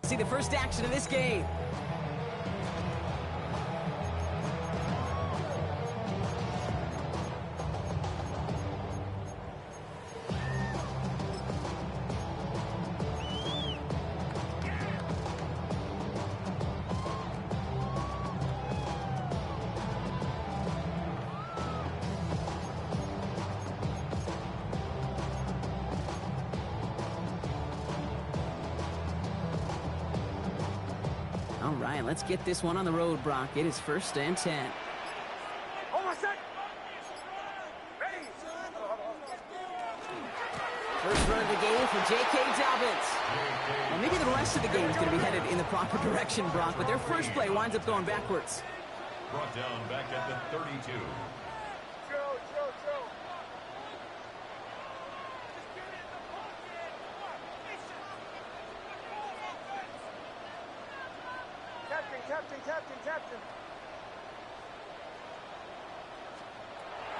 See the first action of this game. All right, let's get this one on the road, Brock. It is 1st and 10. First run of the game for J.K. Dobbins. Well, maybe the rest of the game is going to be headed in the proper direction, Brock, but their first play winds up going backwards. Brought down back at the 32. Captain.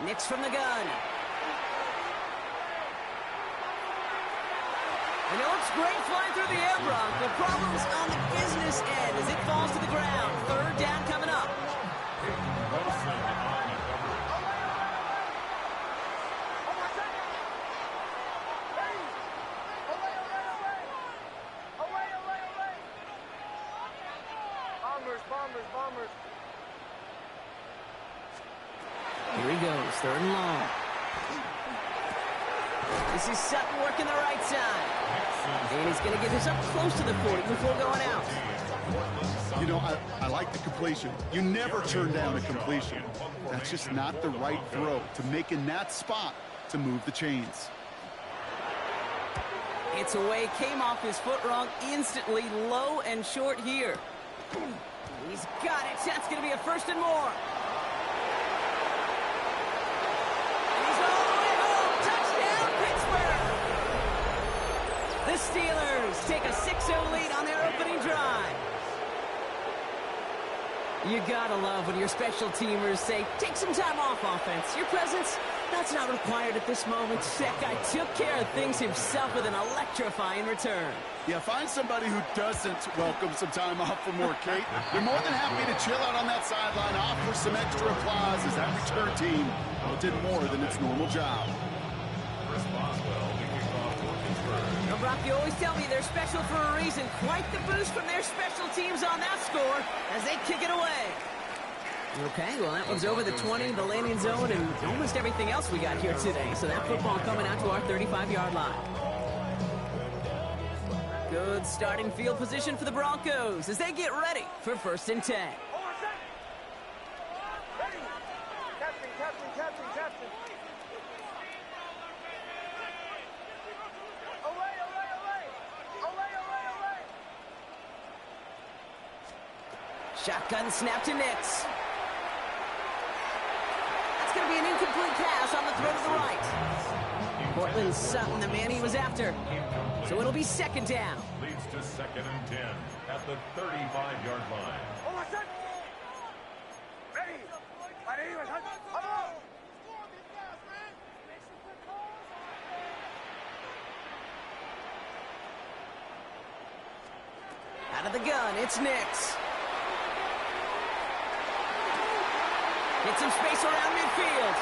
Nix from the gun. And it looks great flying through the air, Brock. The problem's on the business end as it falls to the ground. 3rd down coming up. Bombers. Here he goes, 3rd and long. This is Sutton working the right side. And he's going to get this up close to the 40 before going out. You know, I like the completion. You never turn down a completion. That's just not the right throw to make in that spot to move the chains. It's away, came off his foot wrong instantly, low and short here. He's got it. That's going to be a 1st and more. And he's all the way home. Touchdown, Pittsburgh. The Steelers take a 6-0 lead on their opening drive. You gotta love when your special teamers say, take some time off offense. Your presence, that's not required at this moment. That guy took care of things himself with an electrifying return. Yeah, find somebody who doesn't welcome some time off for more cake. They're more than happy to chill out on that sideline, offer some extra applause as that return team did more than its normal job. Now, Brock, you always tell me they're special for a reason. Quite the boost from their special teams on that score as they kick it away. Okay, well, that one's over the 20, the landing zone, and almost everything else we got here today. So that football coming out to our 35-yard line. Good starting field position for the Broncos as they get ready for 1st and 10. Captain. Away. Shotgun snap to Nix. That's going to be an incomplete pass on the throw to the right. Portland Sutton, the man he was after. So it'll be 2nd down. Leads to 2nd and 10 at the 35-yard line. Out of the gun, it's Nix. Get some space around midfield.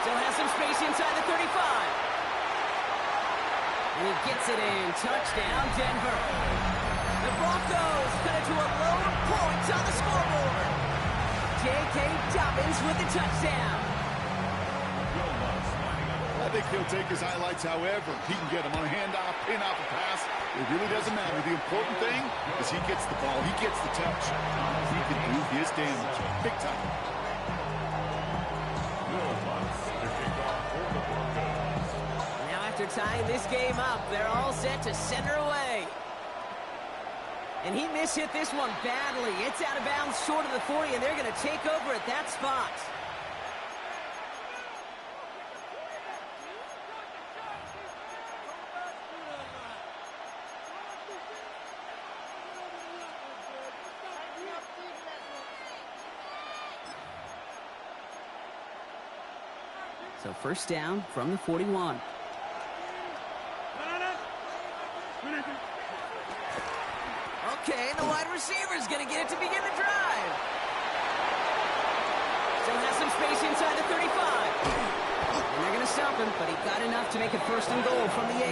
Still has some space inside the 35. And he gets it in. Touchdown, Denver. The Broncos cut it to a load of points on the scoreboard. J.K. Dobbins with the touchdown. I think he'll take his highlights however he can get them on a handoff, pin off a pass. It really doesn't matter. The important thing is he gets the ball, he gets the touch. He can do his damage. Big time. Now after tying this game up, they're all set to send her away. And he mishit this one badly. It's out of bounds short of the 40, and they're going to take over at that spot. So 1st down from the 41. Okay, and the wide receiver's going to get it to begin the drive. Still has some space inside the 35. And they're going to stop him, but he got enough to make it first and goal from the 8.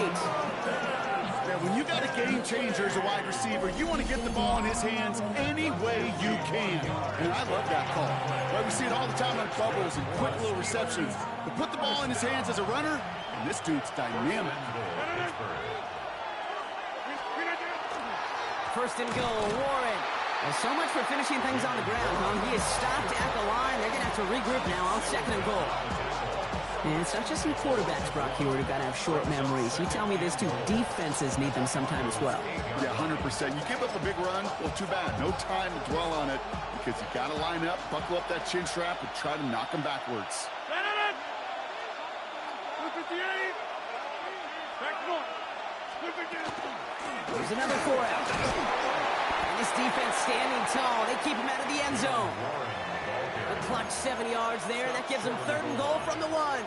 Yeah, when you got a game changer as a wide receiver, you want to get the ball in his hands any way you can. And I love that call. Right, we see it all the time on bubbles and quick little receptions. But put the ball in his hands as a runner, and this dude's dynamic. First and goal, Warren. Well, so much for finishing things on the ground, huh? He is stopped at the line. They're going to have to regroup now on second and goal. And it's not just some quarterbacks, Brock, here who've got to have short memories. You tell me this too, defenses need them sometime as well. Yeah, 100%. You give up a big run, well, too bad. No time to dwell on it because you got to line up, buckle up that chin strap, and try to knock them backwards. There's another 4 out. And this defense standing tall. They keep him out of the end zone. A clutch 7 yards there. That gives them third and goal from the 1.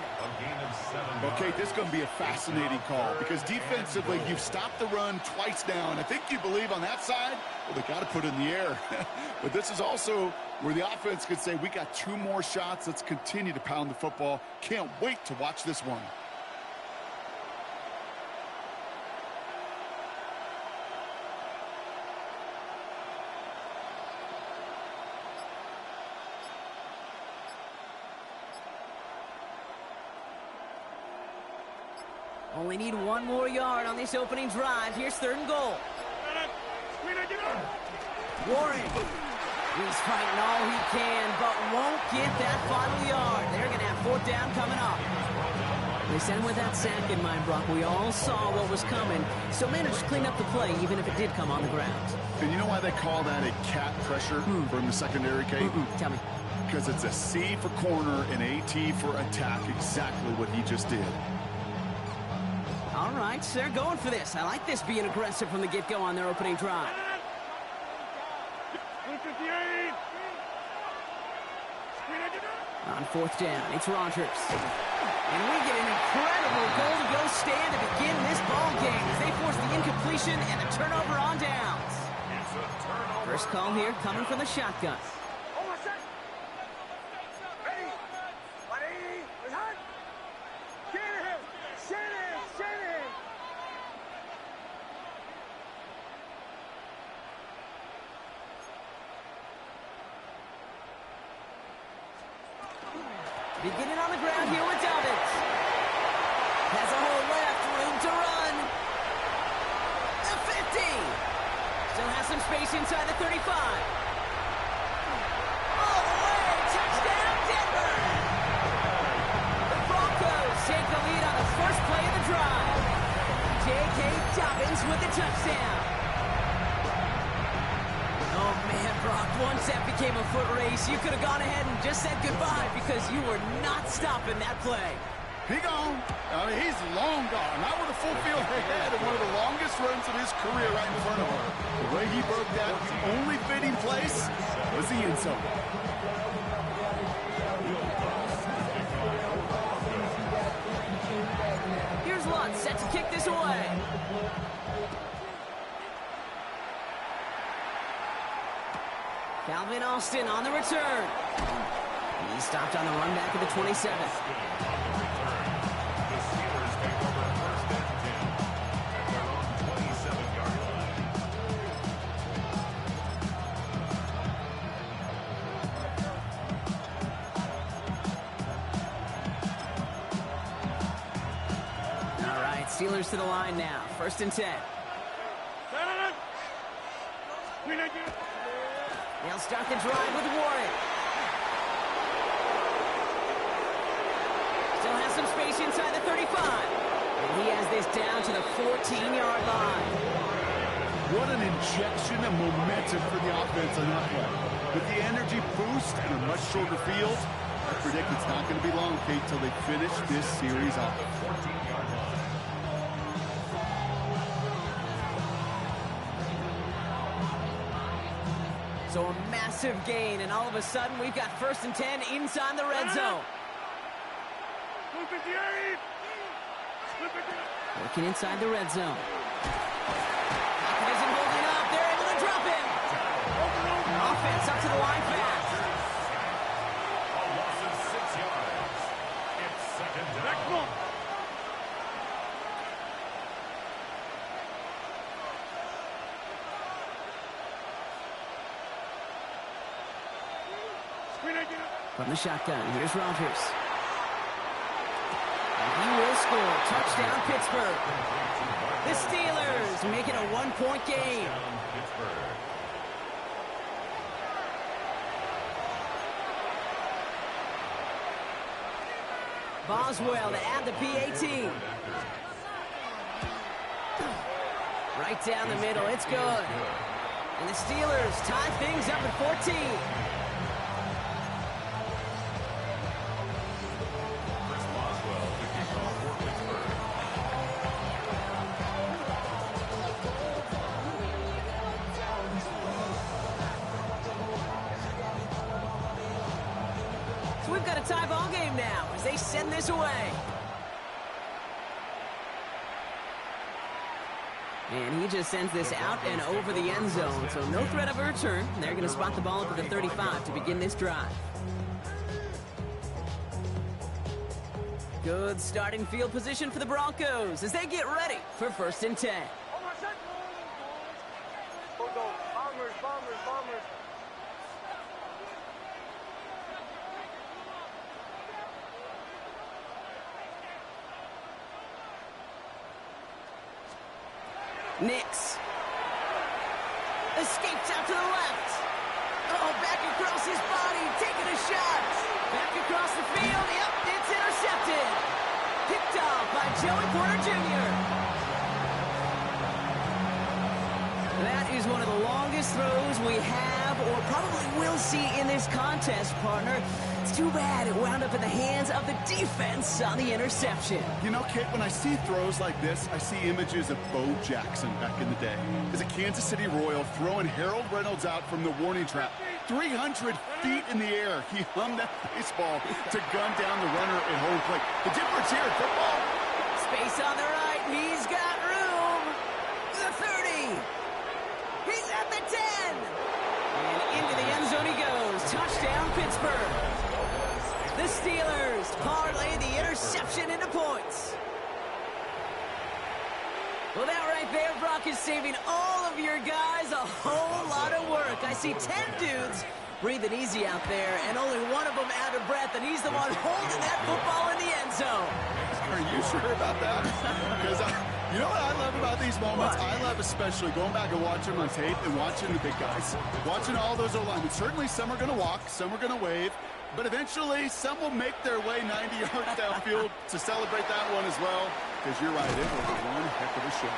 Okay, this is going to be a fascinating call because defensively, you've stopped the run twice now, and I think you believe on that side, well, they got to put it in the air. But this is also where the offense could say, we got 2 more shots. Let's continue to pound the football. Can't wait to watch this one. Only need 1 more yard on this opening drive. Here's third and goal. Warren. He's fighting all he can, but won't get that final yard. They're going to have 4th down coming up. They sent him with that sack in mind, Brock. We all saw what was coming, so managed to clean up the play, even if it did come on the ground. And you know why they call that a cat pressure from the secondary, Kate? Tell me. Because it's a C for corner and a T for attack, exactly what he just did. All right, so they're going for this. I like this being aggressive from the get-go on their opening drive. On 4th down, it's Rodgers. And we get an incredible goal-to-go stand to begin this ball game as they force the incompletion and a turnover on downs. First call here coming from the shotgun. Beginning on the ground here with Dobbins. Has a hole left, room to run. The 50. Still has some space inside the 35. All the way, touchdown Denver. The Broncos take the lead on the first play of the drive. J.K. Dobbins with the touchdown. Oh, man, Brock, once that became a foot race, you could have gone ahead and just said goodbye because you were not stopping that play. He gone. I mean, he's long gone. Not with a full field ahead and one of the longest runs of his career right in front of him. The way he broke that, the only fitting place was the end zone. Here's Lutz set to kick this away. Calvin Austin on the return. He stopped on the run back at the 27. All right, Steelers to the line now. 1st and 10. They'll start the drive with Warren. Still has some space inside the 35. And he has this down to the 14-yard line. What an injection of momentum for the offense on that play. With the energy boost and a much shorter field, I predict it's not going to be long, Kate, till they finish this series off. So a massive gain, and all of a sudden we've got 1st and 10 inside the red zone. Working inside the red zone. Pocket isn't holding up. They're able to drop defense up to the line fast. A loss of 6 yards. It's second down. From the shotgun, here's Rodgers. And he will score. Touchdown, Pittsburgh. The Steelers make it a one-point game. Boswell to add the PAT. Right down the middle, it's good. And the Steelers tie things up at 14. So we've got a tie ball game now as they send this away. And he just sends this out and over the end zone, so no threat of a return. They're going to spot the ball up at the 35 to begin this drive. Good starting field position for the Broncos as they get ready for 1st and 10. Bombers. Nix. Escapes out to the left. Oh, back across his body, taking a shot. Back across the field. Yep, it's intercepted. Picked off by Joey Porter Jr. That is one of the longest throws we have or probably will see in this contest, partner. It's too bad it wound up in the hands of the defense on the interception. You know, Kit, when I see throws like this, I see images of Bo Jackson back in the day. As a Kansas City Royal throwing Harold Reynolds out from the warning trap. 300 feet in the air, he hummed that baseball to gun down the runner at home plate. The difference here in football. Space on the right, he's got room. The 30. He's at the 10. And into the end zone he goes. Touchdown, Pittsburgh. The Steelers parlay the interception into points. Well, that right there, Brock, is saving all of your guys a whole lot of work. I see 10 dudes breathing easy out there, and only one of them out of breath, and he's the one holding that football in the end zone. Are you sure about that? Because you know what I love about these moments? I love especially going back and watching on tape and watching the big guys. Watching all those O-linemen. Certainly some are going to walk, some are going to wave, but eventually some will make their way 90 yards downfield to celebrate that one as well. Because you're right, it was one heck of a shot.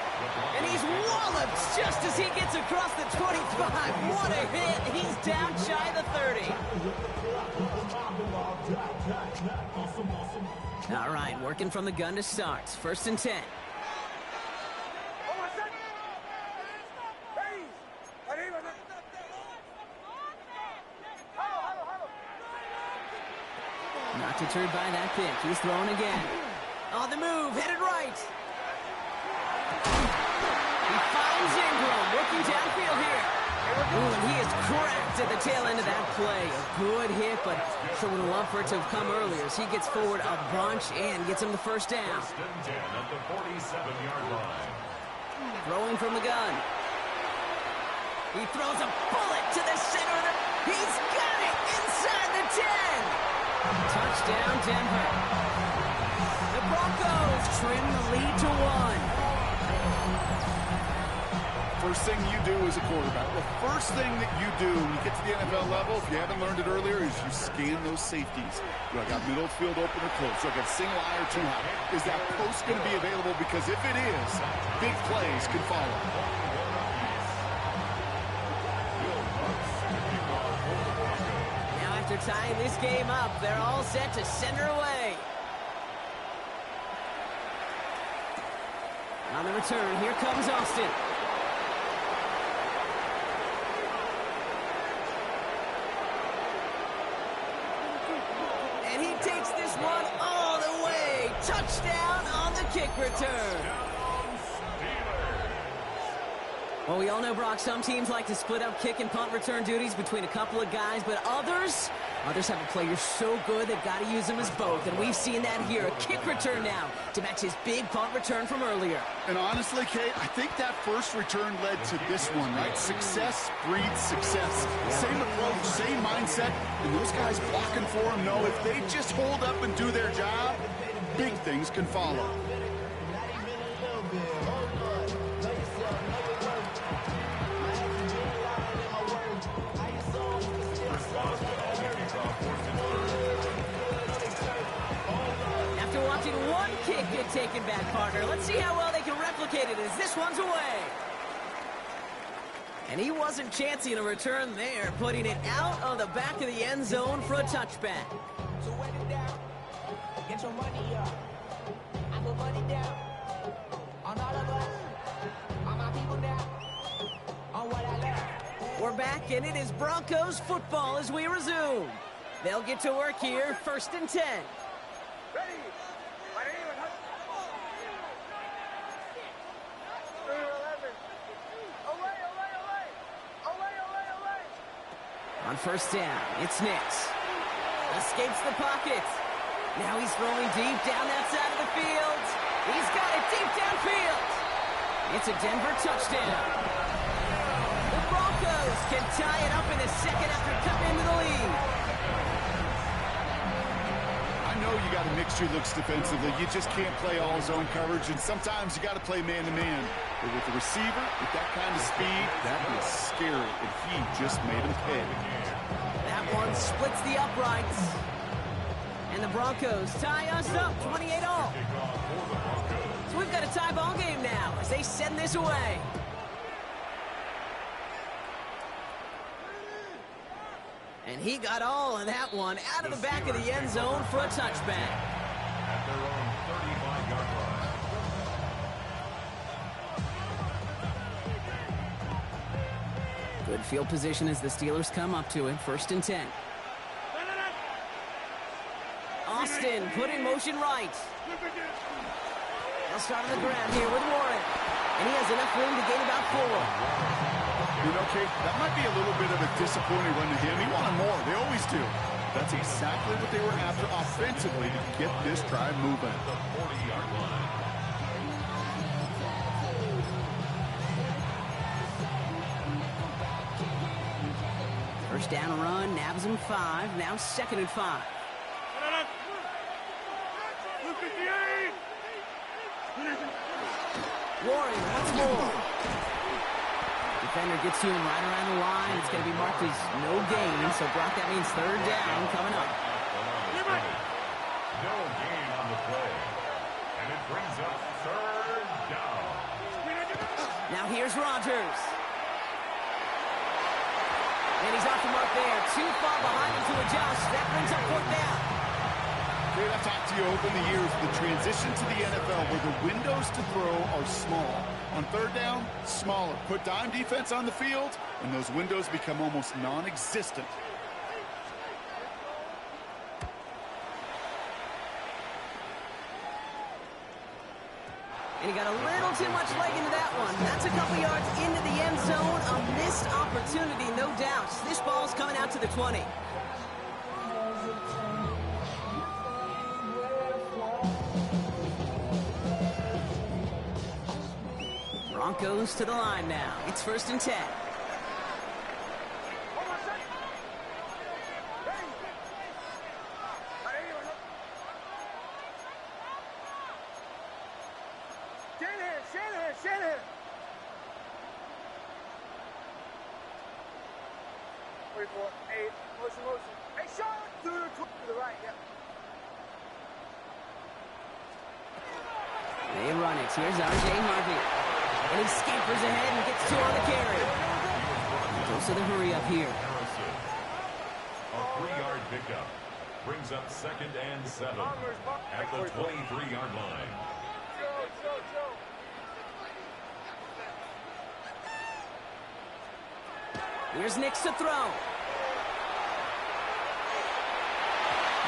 And he's walloped just as he gets across the 25. What a hit. He's down shy of the 30. All right, working from the gun to start. 1st and 10. Not deterred by that pick. He's throwing again. On the move, headed right. He finds Ingram, working downfield here. Ooh, and he is cracked at the tail end of that play. A good hit, but sure would have loved for it to have come earlier as he gets forward a bunch and gets him the 1st down. 1st and 10 at the 47-yard line. Throwing from the gun. He throws a bullet to the center of the... He's got it inside the 10. Touchdown, Denver. The Broncos trim the lead to 1. First thing you do as a quarterback, the first thing that you do when you get to the NFL level, if you haven't learned it earlier, is you scan those safeties. Do I got middle field open or close? Do I got single eye or two high? Is that post going to be available? Because if it is, big plays can follow. After tying this game up, they're all set to send her away. On the return, here comes Austin. And he takes this one all the way. Touchdown on the kick return. Well, we all know, Brock, some teams like to split up kick and punt return duties between a couple of guys, but others have a player so good they've got to use them as both, and we've seen that here. A kick return now to match his big punt return from earlier. And honestly, Kate, I think that first return led to this one, right? Success breeds success. Same approach, same mindset, and those guys blocking for him know if they just hold up and do their job, big things can follow. After watching one kick get taken back, partner, let's see how well they can replicate it as this one's away. And he wasn't chancing a return there, putting it out of the back of the end zone for a touchback. So wet it down. Get your money up. I put money down. On all of us. On my people now. On what I love. We're back, and it is Broncos football as we resume. They'll get to work here, 1st and 10. Ready. On 1st down, it's Nix. Escapes the pocket. Now he's throwing deep down that side of the field. He's got it deep downfield. It's a Denver touchdown. The Broncos can tie it up in the second after cutting into the lead. I know you got to mix your looks defensively. You just can't play all zone coverage, and sometimes you got to play man-to-man. But with the receiver, with that kind of speed, that is scary, and he just made him pay. That one splits the uprights. And the Broncos tie us up 28-all. So we've got a tie ball game now as they send this away. And he got all of that one out of the back of the end zone for a touchback. At their own 35-yard line. Good field position as the Steelers come up to it. 1st and 10. Austin put in motion right. They'll start on the ground here with Warren. And he has enough room to gain about 4. You know, Kate, that might be a little bit of a disappointing run to him. He wanted more. They always do. That's exactly what they were after offensively to get this drive moving. The 40-yard line. First down and run, nabs him 5. Now 2nd and 5. Warren once more. Defender gets to him right around the line. It's going to be marked as no gain. So, Brock, that means 3rd down coming up. No gain on the play. And it brings up 3rd down. Now here's Rodgers. And he's off the mark there. Too far behind him to adjust. That brings up 4th down. Great, I've talked to you over the years, the transition to the NFL where the windows to throw are small. On 3rd down, smaller. Put dime defense on the field, and those windows become almost non-existent. And he got a little too much leg into that one. That's a couple yards into the end zone. A missed opportunity, no doubt. This ball's coming out to the 20. Broncos to the line now. It's 1st and 10. Shanahan. Wait for it. 8. Motion. Hey, shot to the right. Yeah. They run it. Here's R.J. Harvey. And he scampers ahead and gets 2 on the carry. Goes to the hurry up here. A 3-yard pickup. Brings up 2nd and 7 at the 23-yard line. Here's Nix to throw.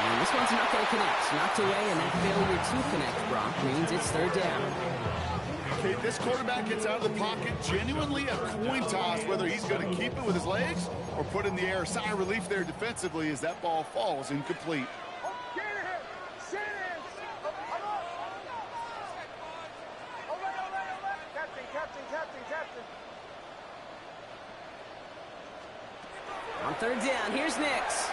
And this one's not going to connect. Knocked away, and that failure to connect, Brock, means it's third down. Okay, this quarterback gets out of the pocket, genuinely a coin toss whether he's going to keep it with his legs or put it in the air. Sigh of relief there defensively as that ball falls incomplete. Captain. On third down, here's Nix.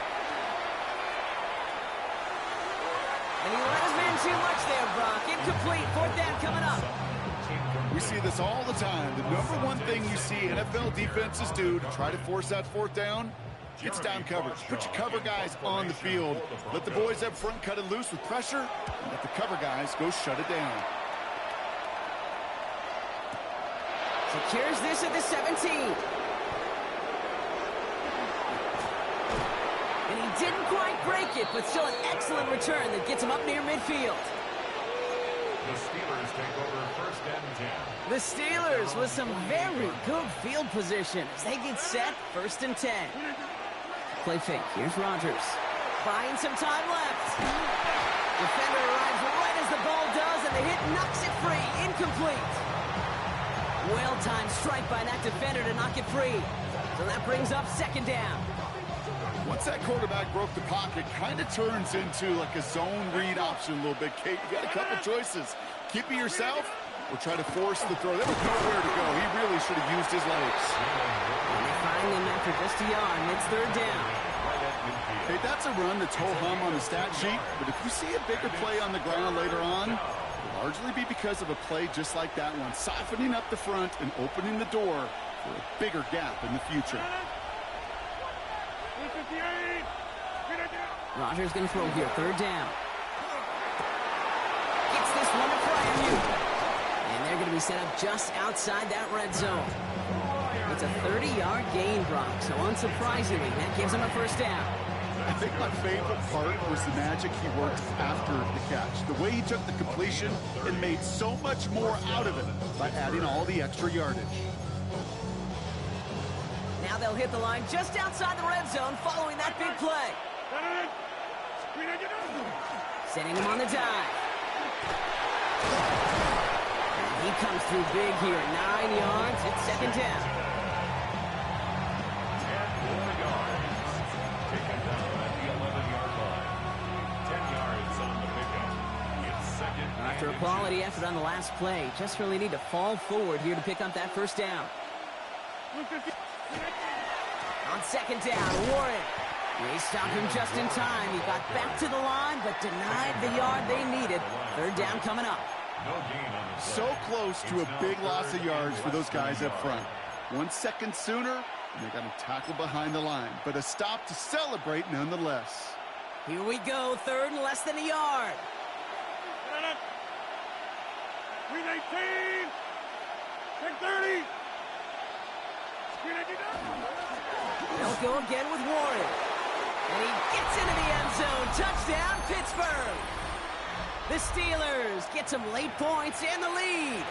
And he let his man too much there, Brock. Incomplete. Fourth down coming up. We see this all the time. The number one thing you see NFL defenses do to try to force that fourth down, it's down coverage. Put your cover guys on the field. Let the boys up front cut it loose with pressure, and let the cover guys go shut it down. Secures this at the 17. And he didn't quite break it, but still an excellent return that gets him up near midfield. The Steelers take over first and 10. The Steelers with some very good field position as they get set, first and 10. Play fake. Here's Rodgers. Buying some time left. Defender arrives right as the ball does, and the hit knocks it free. Incomplete. Well-timed strike by that defender to knock it free. So that brings up second down. Once that quarterback broke the pocket, kind of turns into like a zone read option a little bit. Kate, you got a couple choices. Keep it yourself or try to force the throw. There was nowhere to go. He really should have used his legs. And they find him after just a yard, and it's third down. Hey, that's a run that's ho-hum on the stat sheet, but if you see a bigger play on the ground later on, it'll largely be because of a play just like that one, softening up the front and opening the door for a bigger gap in the future. Rodgers going to throw here, third down. Gets this one to Pryor. And they're going to be set up just outside that red zone. It's a 30-yard gain, Brock, so unsurprisingly, that gives him a first down. I think my favorite part was the magic he worked after the catch. The way he took the completion and made so much more out of it by adding all the extra yardage. Now they'll hit the line just outside the red zone following that big play. Sending him on the dive. And he comes through big here, 9 yards. It's second down. 10 more yards. Taken down at the 11-yard line. 10 yards on the pickup. It's second. After a quality effort on the last play, just really need to fall forward here to pick up that first down. On second down, Warren. They stopped him just in time. He got back to the line, but denied the yard they needed. Third down coming up. No gain on the play. So close to a big loss of yards for those guys up front. 1 second sooner, and they got him tackled behind the line. But a stop to celebrate nonetheless. Here we go, third and less than a yard. Green 18. 10-30. They'll go again with Warren. And he gets into the end zone. Touchdown, Pittsburgh. The Steelers get some late points and the lead.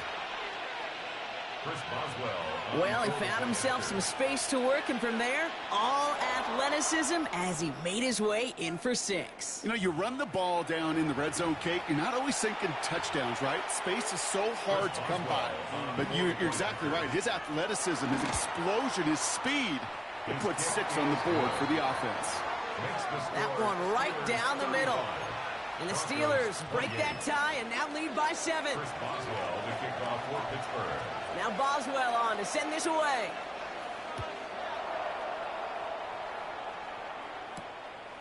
Chris Boswell. Well, he found himself some space to work, and from there, all athleticism as he made his way in for 6. You know, you run the ball down in the red zone, Kate, you're not always thinking touchdowns, right? Space is so hard to come by. But you're exactly right. His athleticism, his explosion, his speed, he put 6 on the board for the offense. That one right down the middle. And the Steelers break that tie and now lead by 7. Chris Boswell to kick off for Pittsburgh. Now Boswell on to send this away.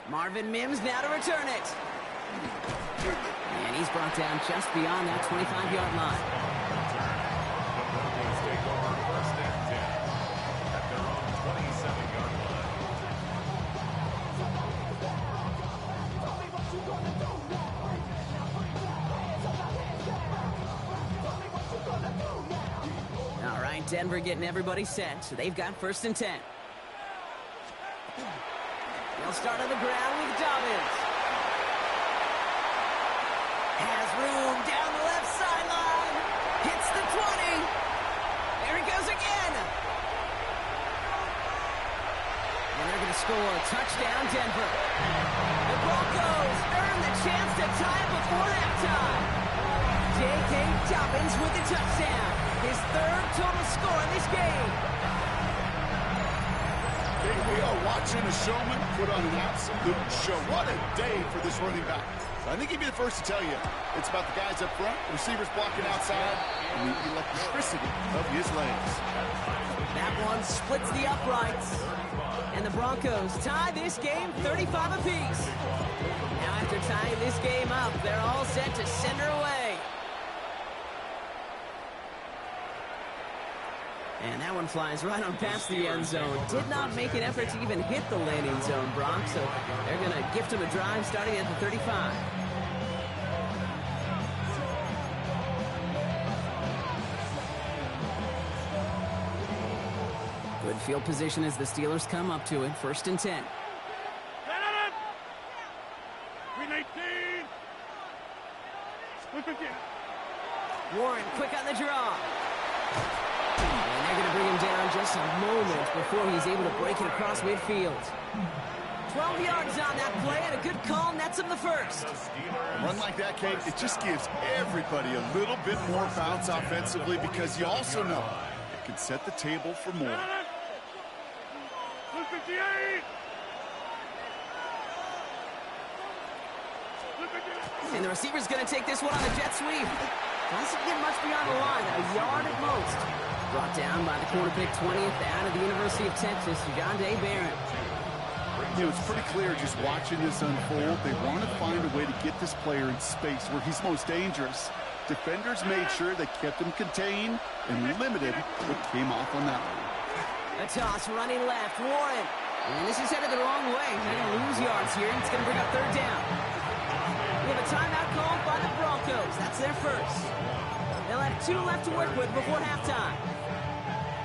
Marvin Mims now to return it. And he's brought down just beyond that 25-yard line. The Broncos take over first and 10 at their own 27-yard line. All right, Denver getting everybody set, so they've got first and 10. They'll start on the ground with Dobbins. Has room down the left sideline. Hits the 20. There he goes again. And they're going to score. Touchdown, Denver. The Broncos earn the chance to tie it before halftime. J.K. Dobbins with the touchdown. His third total score in this game. We are watching a showman put on an absolute show. What a day for this running back. I think he'd be the first to tell you it's about the guys up front, receivers blocking outside, and the electricity of his legs. That one splits the uprights. And the Broncos tie this game 35 apiece. Now after tying this game up, they're all set to send her away. And that one flies right on past the end zone. Did not make an effort to even hit the landing zone, Bronx. So they're going to gift him a drive starting at the 35. Good field position as the Steelers come up to it. 1st and 10. Warren quick on the draw. And they're going to bring him down just a moment before he's able to break it across midfield. 12 yards on that play, and a good call nets him the first. A run like that, Kate, it just gives everybody a little bit more bounce offensively because you also know it can set the table for more. And the receiver's going to take this one on the jet sweep. Doesn't get much beyond the line, a yard at most. Brought down by the corner pick 20th out of the University of Texas, Jahdae Barron. You know, it's pretty clear just watching this unfold. They want to find a way to get this player in space where he's most dangerous. Defenders made sure they kept him contained and limited what came off on that one. A toss running left, Warren. And this is headed the wrong way. They're going to lose yards here. It's going to bring up 3rd down. We have a timeout called by the Broncos. That's their first. They'll have 2 left to work with before halftime.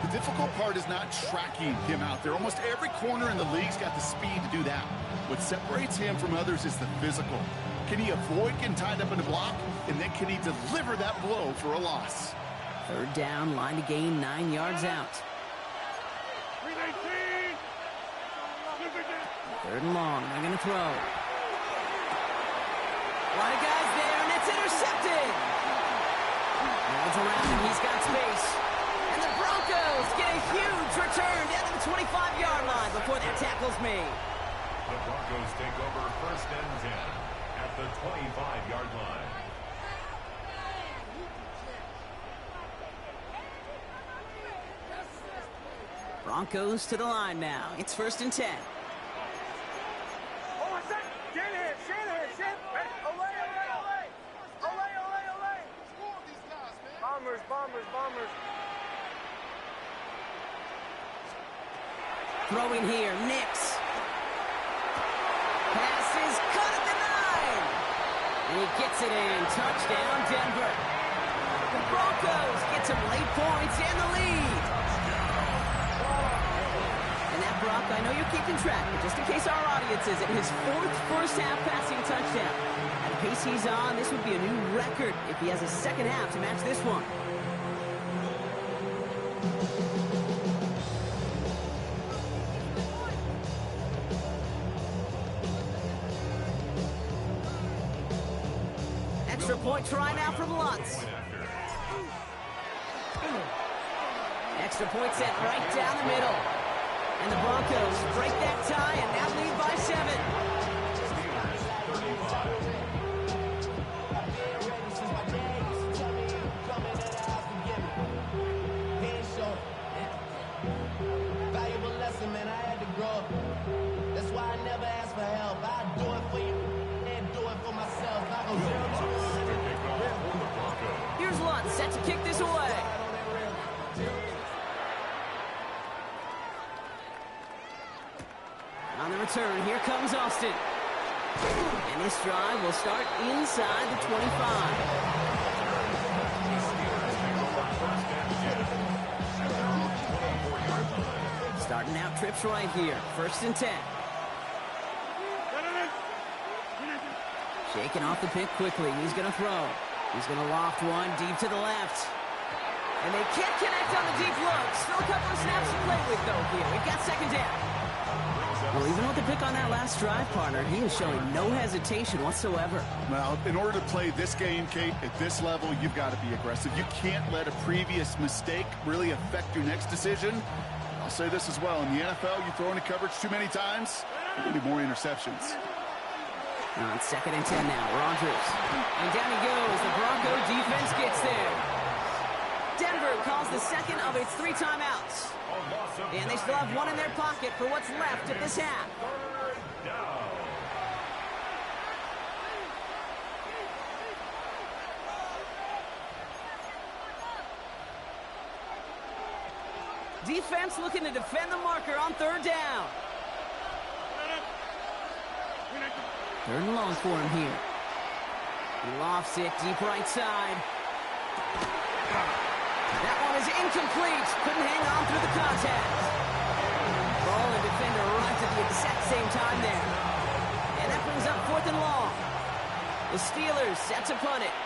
The difficult part is not tracking him out there. Almost every corner in the league's got the speed to do that. What separates him from others is the physical. Can he avoid getting tied up in the block? And then can he deliver that blow for a loss? 3rd down, line to gain 9 yards out. 3rd and long, they're going to throw. A lot of guys there, and it's intercepted. Runs around him, he's got space. And the Broncos get a huge return down to the 25-yard line before that tackle's made. The Broncos take over 1st and 10 at the 25-yard line. Broncos to the line now. It's 1st and 10. Bombers. Throwing here, Nix. Pass is cut at the 9. And he gets it in. Touchdown, Denver. The Broncos get some late points and the lead. And that, Brock, I know you're keeping track, but just in case our audience isn't, his 4th first-half passing touchdown. At the pace he's on, this would be a new record if he has a 2nd half to match this one. Extra point try now from Lutz. Extra point set right down the middle. And the Broncos break that tie and now lead by 7. Valuable lesson, man. I had to grow up. That's why I never ask for help. I do it for you and do it for myself. I go 0-2. Here's Lutz set to kick this away. On the return, here comes Austin. And this drive will start inside the 25. Starting out trips right here. 1st and 10. Shaking off the pick quickly. He's going to throw. He's going to loft one deep to the left. And they can't connect on the deep look. Still a couple of snaps to play with, though, here. We've got 2nd down. up. Well, even with the pick on that last drive, partner, he is showing no hesitation whatsoever. Well, in order to play this game, Kate, at this level, you've got to be aggressive. You can't let a previous mistake really affect your next decision. I'll say this as well. In the NFL, you throw into coverage too many times, there will be more interceptions. On 2nd and 10 now, Rodgers. And down he goes. The Bronco defense gets there. Denver calls the second of its 3 timeouts. And they still have 1 in their pocket for what's left of this half. Third down. Defense looking to defend the marker on 3rd down. 3rd and long for him here. He lofts it deep right side. That one is incomplete. Couldn't hang on through the contact. Ball and defender arrived at the exact same time there. And that brings up 4th and long. The Steelers set to punt it.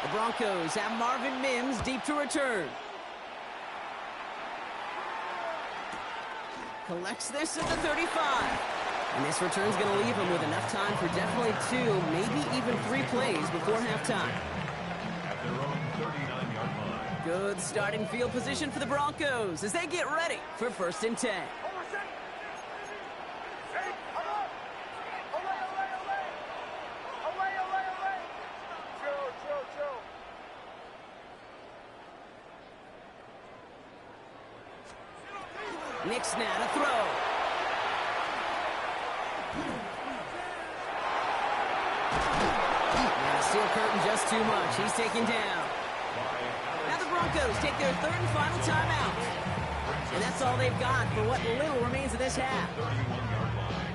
The Broncos have Marvin Mims deep to return. Collects this at the 35. And this return's going to leave him with enough time for definitely 2, maybe even 3 plays before halftime. At their own 39-yard line. Good starting field position for the Broncos as they get ready for 1st and 10. Nick's now to throw. And the steel curtain just too much. He's taken down. Now the Broncos take their 3rd and final timeout. And that's all they've got for what little remains of this half. 31-yard line.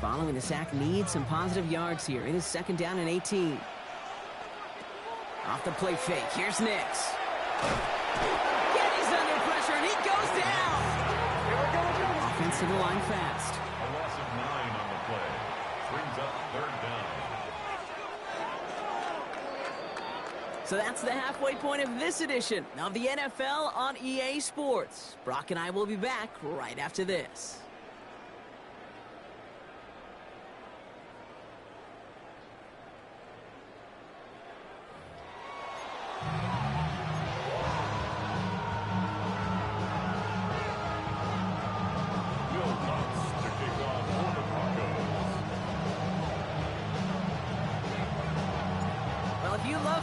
Following the sack needs some positive yards here. It is 2nd down and 18. Off the play fake. Here's Nix. Getty's under pressure, and he goes down. Offense to the line fast. A loss of 9 on the play. Brings up 3rd down. So that's the halfway point of this edition of the NFL on EA Sports. Brock and I will be back right after this.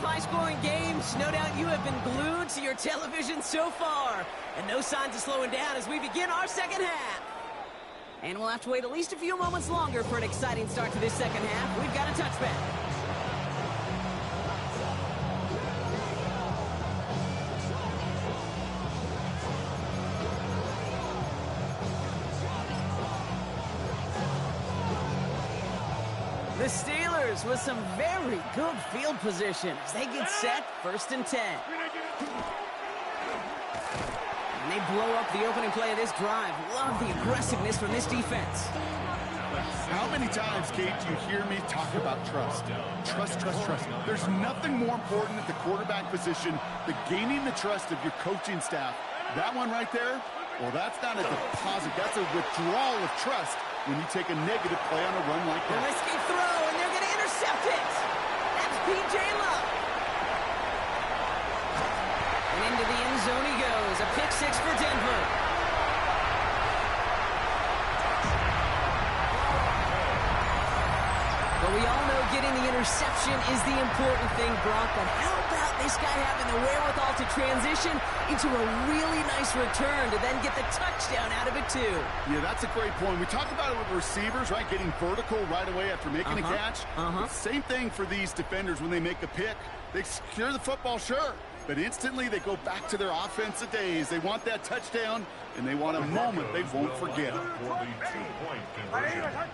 High-scoring games, no doubt you have been glued to your television so far. And no signs of slowing down as we begin our 2nd half. And we'll have to wait at least a few moments longer for an exciting start to this 2nd half. We've got a touchback. The Steelers with some very good field position as they get set 1st and 10. And they blow up the opening play of this drive. Love the aggressiveness from this defense. How many times, Kate, do you hear me talk about trust? Trust, trust, trust. There's nothing more important at the quarterback position than gaining the trust of your coaching staff. That one right there, well, that's not a deposit. That's a withdrawal of trust when you take a negative play on a run like A that. risky throw, and they're going to intercept it. That's P.J. Love. And into the end zone he goes. A pick 6 for Denver. But we all know getting the interception is the important thing, Brock. But how about this guy having the wherewithal to transition into a really nice return to then get the touchdown out of it, too? Yeah, that's a great point. We talk about it with receivers, right? Getting vertical right away after making a catch. Same thing for these defenders when they make a pick. They secure the football, sure. But instantly they go back to their offensive days. They want that touchdown, and they want a moment they won't forget. For the 2-point conversion.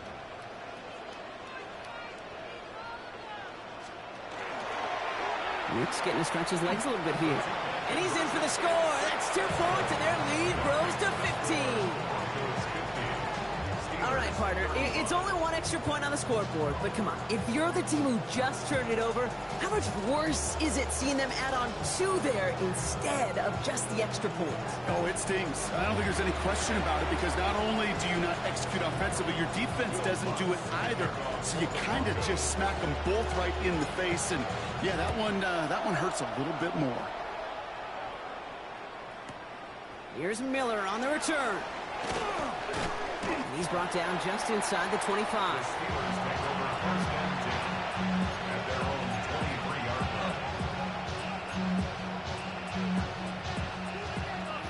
Nick's getting to stretch his legs a little bit here. And he's in for the score. That's 2 points, and their lead grows to 15. A All right, partner. It's only one extra point on the scoreboard, but come on. If you're the team who just turned it over, how much worse is it seeing them add on 2 there instead of just the extra point? Oh, it stings. I don't think there's any question about it because not only do you not execute offensively, your defense doesn't do it either. So you kind of just smack them both right in the face. And, yeah, that one hurts a little bit more. Here's Miller on the return. And he's brought down just inside the 25.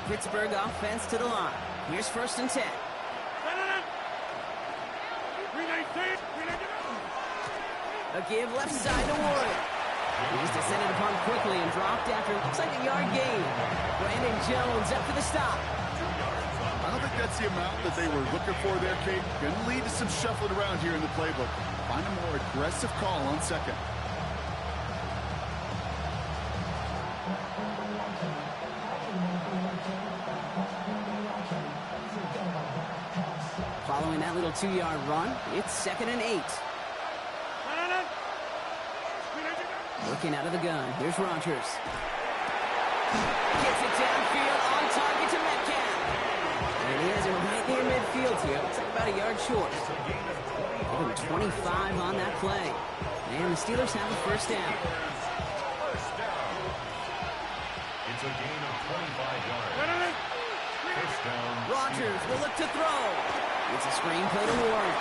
Pittsburgh offense to the line. Here's 1st and 10. A give left side to Warren. He's descended upon quickly and dropped after looks like a yard gain. Brandon Jones up for the stop. I don't think that's the amount that they were looking for there, Kate. Going to lead to some shuffling around here in the playbook. Find a more aggressive call on 2nd. Following that little 2-yard run, it's 2nd and 8. Working out of the gun. Here's Rodgers. Gets it downfield on target to Metcalf. And he has it right near midfield here. Looks like about a yard short. Give him 25 on that play. And the Steelers have a 1st down. It's a gain of 25 yards. 1st down. Rodgers will look to throw. It's a screen play to Warren.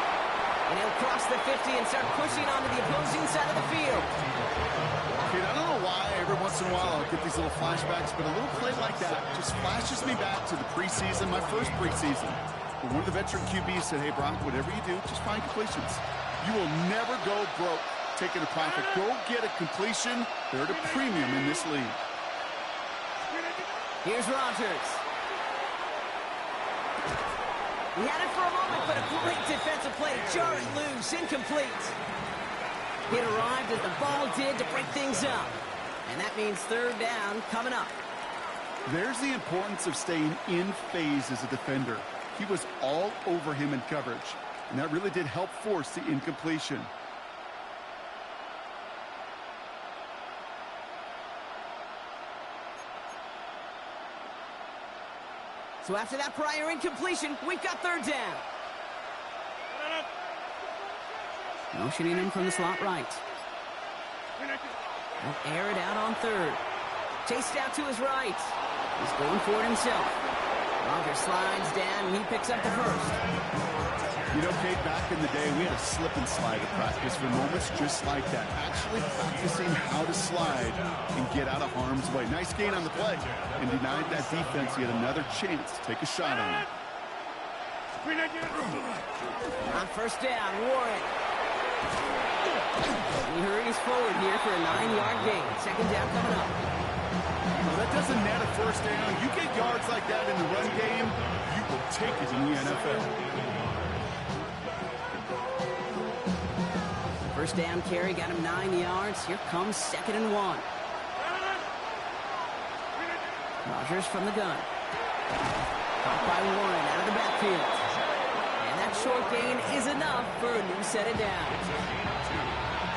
And he'll cross the 50 and start pushing onto the opposing side of the field. Kate, I don't know why every once in a while I'll get these little flashbacks, but a little play like that just flashes me back to the preseason, my first preseason. Where one of the veteran QBs said, hey, Brock, whatever you do, just find completions. You will never go broke taking a profit. Go get a completion. They're at a premium in this league. Here's Rodgers. He had it for a moment, but a great defensive play. Jar it loose, incomplete. It arrived as the ball did to break things up. And that means 3rd down coming up. There's the importance of staying in phase as a defender. He was all over him in coverage, and that really did help force the incompletion. So after that prior incompletion, we've got 3rd down. Motioning him from the slot right. He'll air it out on 3rd. Chased out to his right. He's going for it himself. Rodgers slides down, and he picks up the 1st. You know, Kate, back in the day, we had a slip and slide at practice for moments just like that. Actually practicing how to slide and get out of harm's way. Nice gain on the play. And denied that defense yet another chance to take a shot on it. On 1st down, Warren. He hurries forward here for a 9-yard gain. 2nd down coming up. Well, that doesn't net a 1st down. You get yards like that in the run game, you will take it in the NFL. 1st down carry got him 9 yards. Here comes 2nd and 1. Rodgers from the gun. Caught by Warren out of the backfield. And that short gain is enough for a new set of downs.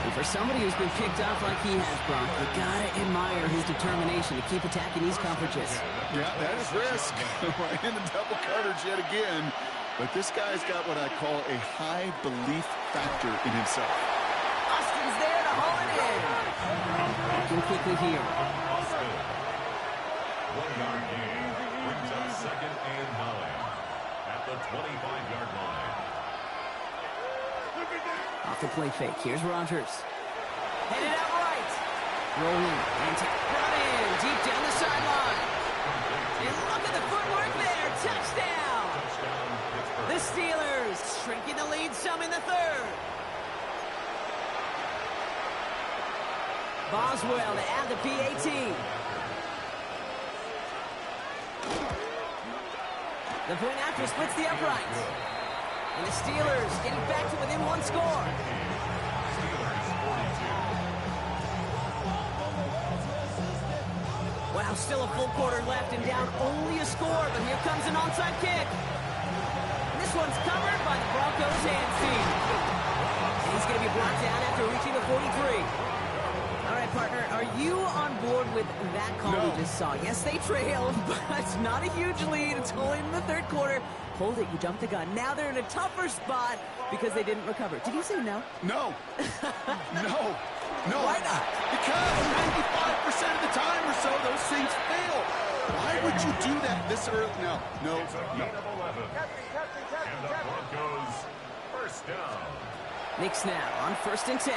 And for somebody who's been picked off like he has, Brock, you gotta admire his determination to keep attacking these coverages. Yeah, that is risk. Right in the double coverage yet again. But this guy's got what I call a high belief factor in himself. Austin's there to haul it in. Looking quickly here. 1-yard gain brings up 2nd and 9 at the 25-yard line. Off the play fake. Here's Rodgers. Headed out right. Rolling. And brought in. Deep down the sideline. And look at the footwork there. Touchdown. The Steelers shrinking the lead some in the 3rd. Boswell to add the PAT. The point after splits the uprights. And the Steelers getting back to within 1 score. Wow, still a full quarter left and down only a score, but here comes an onside kick. This one's covered by by the Broncos hand team. And he's going to be brought down after reaching the 43. All right, partner, are you on board with that call we just saw? Yes, they trailed, but it's not a huge lead. It's only in the third quarter. Hold it, you jumped the gun. Now they're in a tougher spot because they didn't recover. Did you say no? No. No. No. Why not? Because 95% of the time or so, those things fail. Why would you do that this early? No. It's a gain of 11. And the Broncos first down. Knicks now on 1st and 10.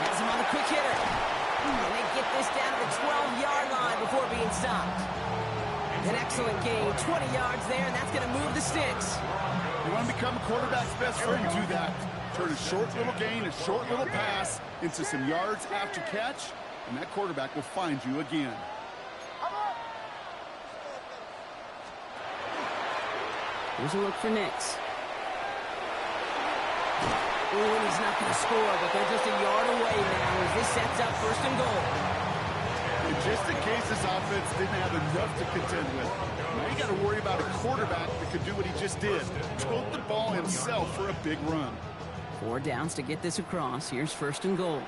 Has him on the quick hitter. And they get this down to the 12-yard line before being stopped. An excellent gain, 20 yards there, and that's going to move the sticks. You want to become a quarterback's best friend, do that. Turn a short little gain, a short little pass into some yards after catch, and that quarterback will find you again. Here's a look for Knicks. Oh, and he's not going to score, but they're just a yard away now as this sets up 1st and goal. And just in case this offense didn't have enough to contend with, now you got to worry about a quarterback that could do what he just did. Tote the ball himself for a big run. 4 downs to get this across. Here's 1st and goal.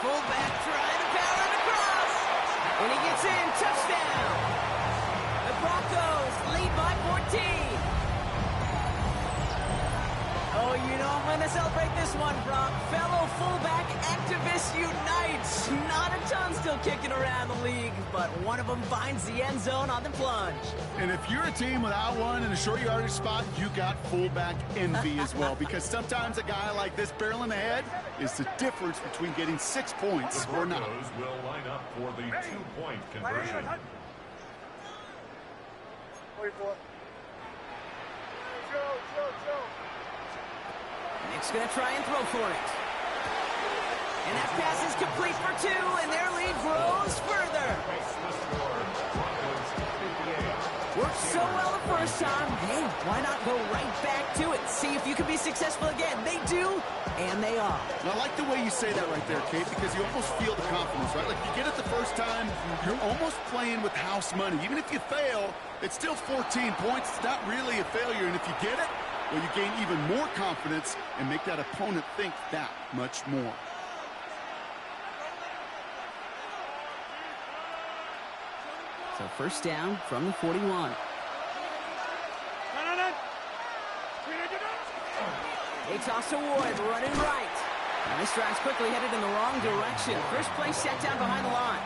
Fullback trying to power it across. And he gets in. Touchdown. The Broncos lead by 14. Oh, you know I'm going to celebrate this one, Brock. Fellow fullback activists unite. Not a ton still kicking around the league, but one of them finds the end zone on the plunge. And if you're a team without one in a short yardage spot, you got fullback envy as well, because sometimes a guy like this barreling ahead is the difference between getting 6 points The or not. Broncos will line up for the 2-point conversion. 44. Joe. Nick's going to try and throw for it. And that pass is complete for 2, and their lead grows further. Worked so well the first time. Hey, why not go right back to it? See if you can be successful again. They do, and they are. And I like the way you say that right there, Kate, because you almost feel the confidence, right? Like, you get it the first time, you're almost playing with house money. Even if you fail, it's still 14 points. It's not really a failure, and if you get it, well, you gain even more confidence and make that opponent think that much more. So 1st down from the 41. They toss to Ward, running right. And this drive's quickly headed in the wrong direction. First play set down behind the line.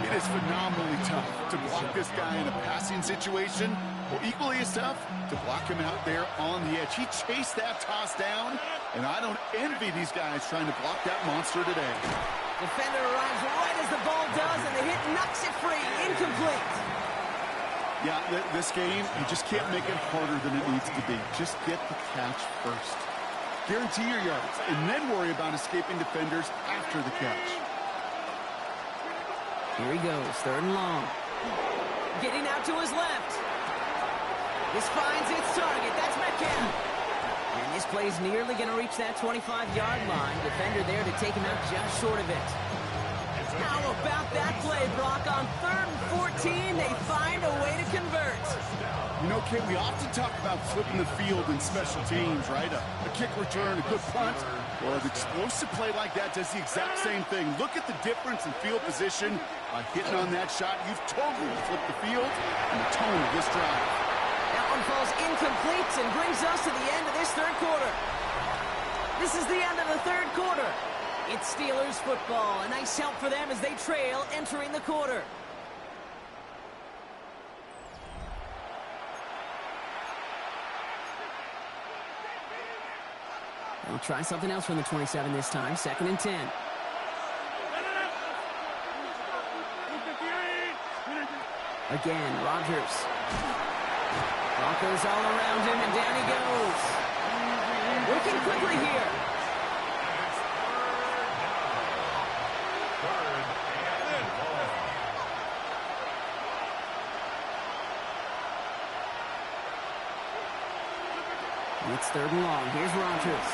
It is phenomenally tough to block this guy in a passing situation, or equally as tough to block him out there on the edge. He chased that toss down, and I don't envy these guys trying to block that monster today. Defender arrives right as the ball does, and the hit knocks it free. Incomplete. Yeah, this game, you just can't make it harder than it needs to be. Just get the catch first. Guarantee your yards, and then worry about escaping defenders after the catch. Here he goes, 3rd and long. Getting out to his left. This finds its target. That's Metcalf. And this play's nearly going to reach that 25-yard line. Defender there to take him out just short of it. How about that play, Brock? On 3rd and 14, they find a way to convert. You know, Kate, we often talk about flipping the field in special teams, right? A kick return, a good punt, or an explosive play like that does the exact same thing. Look at the difference in field position. By hitting on that shot, you've totally flipped the field and the tone of this drive. That one falls incomplete and brings us to the end of this 3rd quarter. This is the end of the 3rd quarter. It's Steelers football. A nice help for them as they trail entering the quarter. They'll try something else from the 27 this time. 2nd and 10. Again, Rodgers. Broncos all around him, and down he goes. Working quickly here. It's 3rd and long. Here's Rodgers.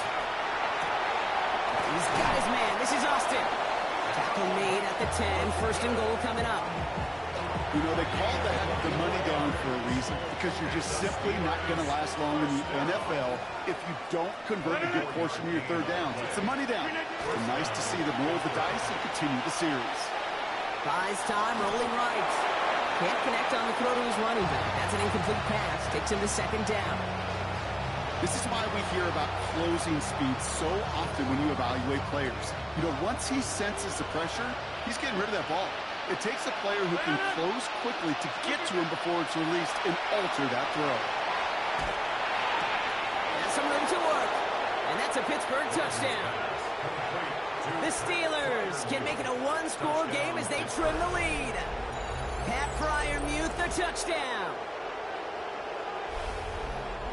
He's got his man. This is Austin. Tackle made at the 10. 1st and goal coming up. You know, they call that the money down for a reason, because you're just simply not going to last long in the NFL if you don't convert a good portion of your third downs. It's the money down. And nice to see them roll the dice and continue the series. Buys time, rolling right. Can't connect on the throw to his running back. That's an incomplete pass. Takes him to second down. This is why we hear about closing speed so often when you evaluate players. You know, once he senses the pressure, he's getting rid of that ball. It takes a player who can close quickly to get to him before it's released and alter that throw. Has some room to work. And that's a Pittsburgh touchdown. The Steelers can make it a one-score game as they trim the lead. Pat Fryermuth, the touchdown.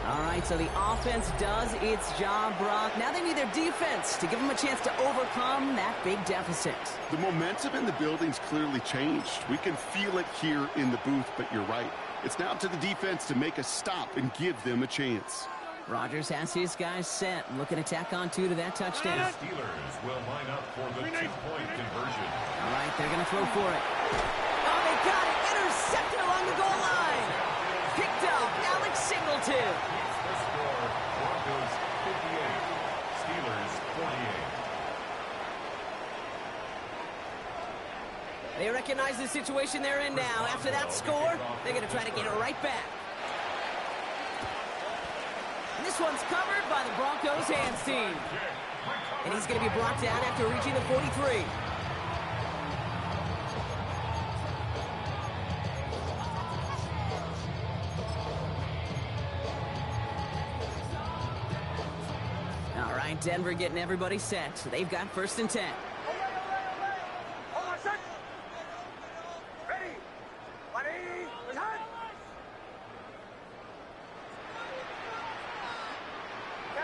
All right, so the offense does its job, Brock. Now they need their defense to give them a chance to overcome that big deficit. The momentum in the building's clearly changed. We can feel it here in the booth, but you're right. It's now to the defense to make a stop and give them a chance. Rodgers has his guys set. Looking to tack on two to that touchdown. The Steelers will line up for the two-point conversion. All right, they're going to throw for it. Oh, they got it. Intercepted along the goal line. Picked up. Alex Singleton. The score, Broncos 58, Steelers 48. They recognize the situation they're in now. After that score, they're going to try to get it right back. And this one's covered by the Broncos hands team. And he's going to be brought down after reaching the 43. All right, Denver getting everybody set. They've got 1st and 10. Hold on, set. Ready. Ready. Return.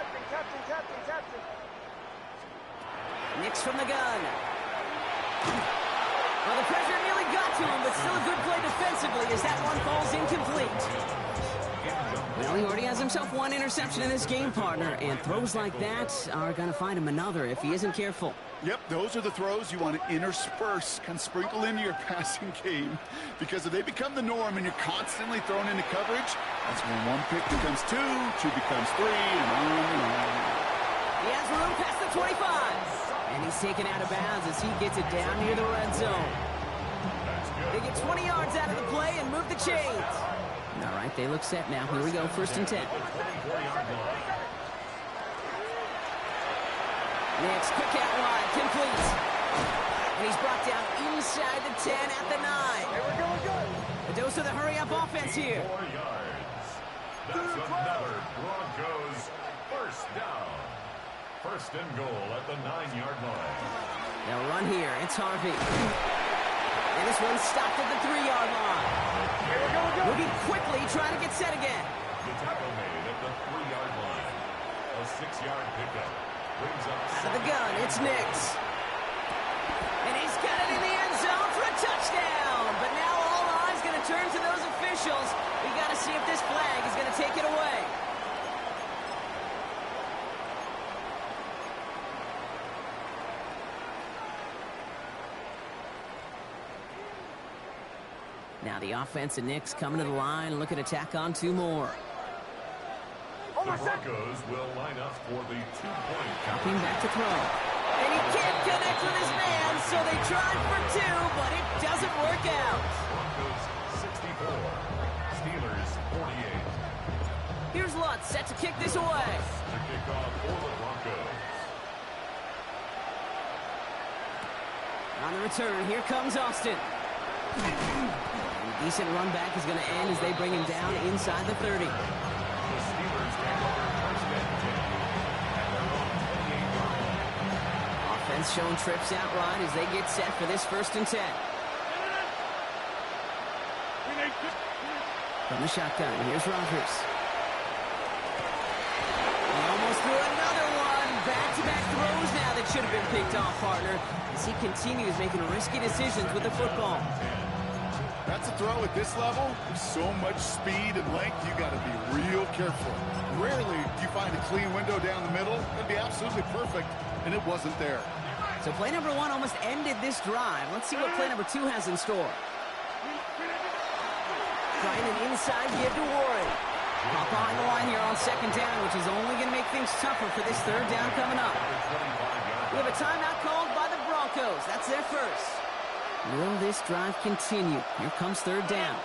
Captain. Nix from the gun. Well, the pressure nearly got to him, but still a good play defensively as that one falls incomplete. Well, he already has himself one interception in this game, partner, and throws like that are going to find him another if he isn't careful. Yep, those are the throws you want to intersperse, kind of sprinkle into your passing game, because if they become the norm and you're constantly thrown into coverage, that's when one pick becomes two becomes three, and on and on. He has room past the 25, and he's taken out of bounds as he gets it down near the red zone. They get 20 yards out of the play and move the chains. All right, they look set now. Here we go, 1st and 10. Next, quick out wide, complete. And he's brought down inside the 10 at the 9. Hey, we're going good. A dose of the hurry-up offense here. 4 yards. That's another Broncos 1st down. 1st and goal at the 9-yard line. They'll run here. It's Harvey. And this one's stopped at the 3-yard line. Hey, we're going good. Moving quickly, trying to get set again. The tackle made at the 3-yard line. A 6-yard pickup. Brings up Out of the gun, it's Nix. And he's got it in the end zone for a touchdown. But now all eyes going to turn to those officials. We got to see if this flag is going to take it away. Now the offense and Nix coming to the line, looking to tack on 2 more. the Broncos will line up for the 2-point Dropping back to throw. And he can't connect with his man, so they tried for 2, but it doesn't work out. Broncos 64, Steelers 48. Here's Lutz set to kick this away. The kickoff for the Broncos. On the return, here comes Austin. A decent run back is going to end as they bring him down inside the 30. The Steelers take over first and 10 at their own 28-yard line. Offense showing trips out right as they get set for this 1st and 10. From the shotgun, here's Rodgers. He almost threw another one. Back-to-back throws now that should have been picked off, partner, as he continues making risky decisions with the football. That's a throw at this level. With so much speed and length, you got to be real careful. Rarely do you find a clean window down the middle. That'd be absolutely perfect, and it wasn't there. So play number 1 almost ended this drive. Let's see what play number 2 has in store. Trying an inside give to Warren. Off behind the line here on second down, which is only going to make things tougher for this third down coming up. We have a timeout called by the Broncos. That's their first. Will this drive continue? Here comes third down.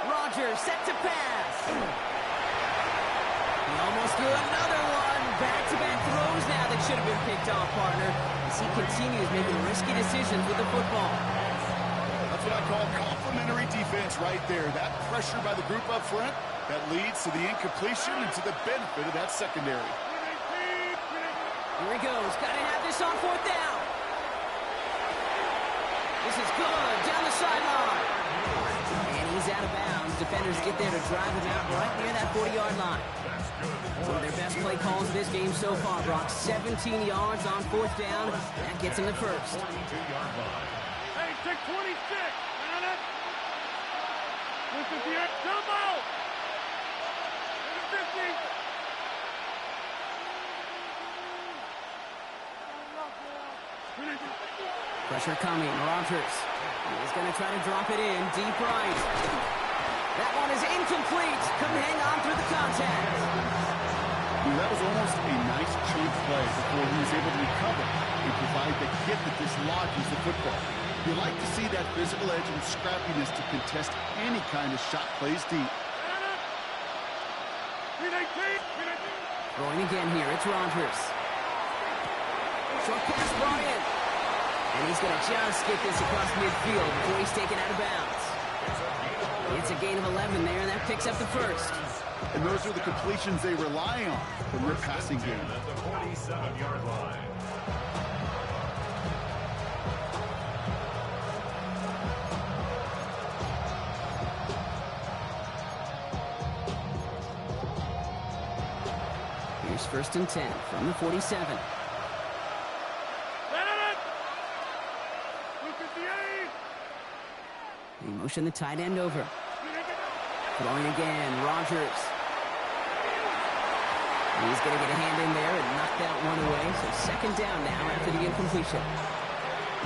Rodgers set to pass. He almost threw another one. Back-to-back throws now that should have been picked off, partner, as he continues making risky decisions with the football. That's what I call complimentary defense right there. That pressure by the group up front, that leads to the incompletion and to the benefit of that secondary. Here he goes. Got to have this on fourth down. This is good. Down the sideline. And he's out of bounds. Defenders get there to drive him out right near that 40-yard line. One of their best play calls of this game so far, Brock. 17 yards on fourth down. That gets him the first. Hey, take 26. Got it. This is the jumbo. 50. Pressure coming. Rodgers. He's going to try to drop it in. Deep right. That one is incomplete. Couldn't hang on through the contact. That was almost a nice chunk play before he was able to recover and provide the hit that dislodges the football. You like to see that physical edge and scrappiness to contest any kind of shot plays deep. Throwing again here. It's Rodgers. Short pass brought in. And he's going to just get this across midfield before he's taken out of bounds. It's a gain of 11 there, and that picks up the first. And those are the completions they rely on from their passing game. At the 47-yard line. Here's first and 10 from the 47. He motioned the tight end over. Throwing again, Rodgers. He's going to get a hand in there and knock that one away. So second down now after the incompletion.